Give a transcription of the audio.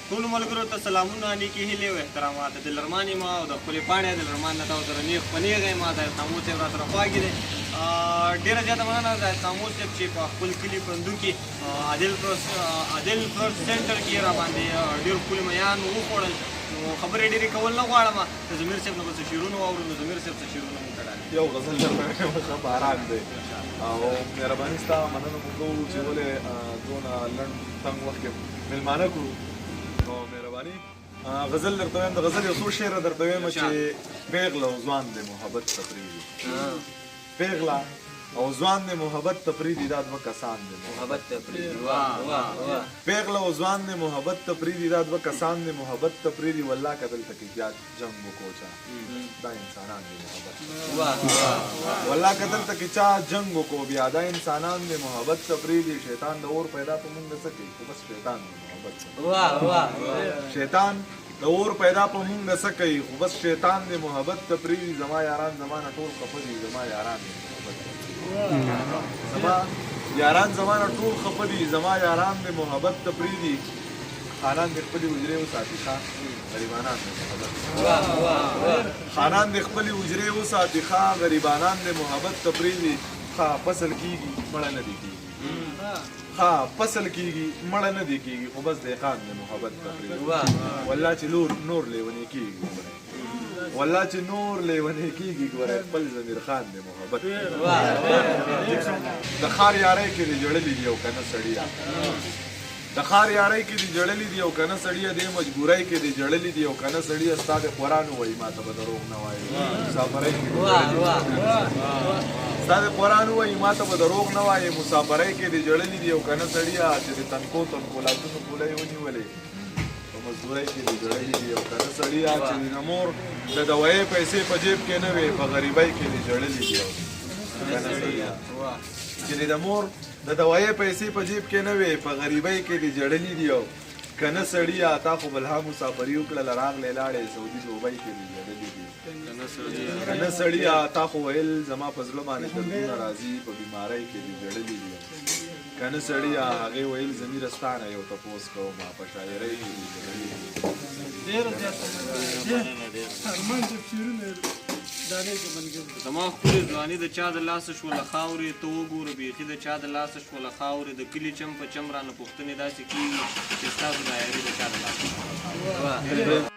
ټول ملګرو ته سلامونه نیکې هیلې او احترامات د لرمان یم او د خپلې پاڼې د لرمان نه تاسو سره نیغ په نیغه یم د تاموس صاحب را سره خواږي دی ډېره زیاته مننه د تاموس صاحب چې په خپل کلي پرندو کې عادل فرس سنټر کې را باندې ډېر ښکلي میان وخوړل نو خبرې ډېرې کول نه غواړم د ضمیر صاحب نه به څه شعرونه واورو نو ضمیر صاحب څه شعرونه مو کړل یو غزل درته باران دی او مهرباني ستا مننه مو کوو چې ولې دونه لنډ تنګ وخت کې مېلمانه کړو نو مهرباني غزل درته وایم د غزل یو څو شعره درته وایم چې پیغله او ځوان دی محبت ته پرېږدي پیغله او ځوان دی محبت ته پرېږدي دا دوه کسان دي محبت ته پرېږدي پیغله او ځوان دی محبت ته پرېږدي دا دوه کسان دي محبت ته پرېږدي والله که دلته کې زیات جنګ وکړو چا دا انسانان دي محبت والله که دلته کې چا جنګ وکړو بیا دا انسانان دي محبت ته پرېږدي شیطان د اور پیدا په موږ نه څه کوي خو بس شیطان دی محبت شیطان د اور پیدا په موږ نه څه کوي خو بس شیطان دی محبت ته پرېږدي زما یاران زما نه ټول خفه دي زما یاران دي محبت زما یاران زما نه ټول خفه دي زما یاران دي محبت ته پرېږدي خانان دې خپلې حجرې وساتي ښه غریبانان دې محبت خانان دې خپلې حجرې وساتي ښه غریبانان دې محبت ته پرېږدي ښه فصل کېږي مړه نه دې کېږي ها فصل کېږي مړه نه دې کېږي خو بس دهقان دې محبت ته پرېږدي والله چې نور لیونی کېږي والله چې نور لیونی کېږي ګوره خپل ضمیر خان دې محبت د ښار یارۍ کې دې جړلي دي او که نه سړیه د ښار یارۍ کې دې جړلي دي او که نه سړیه دې مجبورۍ کې دې جړلي دي او که نه سړیه ستا د قرآن ووایي ما ته به دروغ نه وایي مسافرۍ کې ستا د قرآن ووایي ما ته به دروغ نه وایي مسافرۍ کې دې جړلي دي او که نه سړیه چې د تنکو لاسونو پولی ونیولې په مزدورۍ کې دې جړلي دي او که نه سړیه چې د مور د دوایۍ پیسې په جیب کې نه وې په غریبۍ کې دې جړلي دي او که نه سړیه چې د مور د دوایۍ پیسې په جیب کې نه وې په غریبۍ کې دې جړلي دي او که نه سړیه تا خو بلها مسافري وکړله راغلې لاړې سعودي دوبۍ کې دې جړلي دي که نه سړیه تا خو ویل زما په زړه باندې دردونه راځي په بیمارۍ کې دې جړلي دي که نه سړیه هغې ویل ضمیره ستا نه یو تپوس کومه په شاعرۍ کې دې جړلي دي زما ښکلې ځواني د چا د لاسه شوله خاورې ته وګوره بیخي د چا د لاسه شوله خاورې د کلي چم په چم رانه پوښتنې داسې کېږي چې ستاسو دا یاري د چا د لاسه شوله خاورې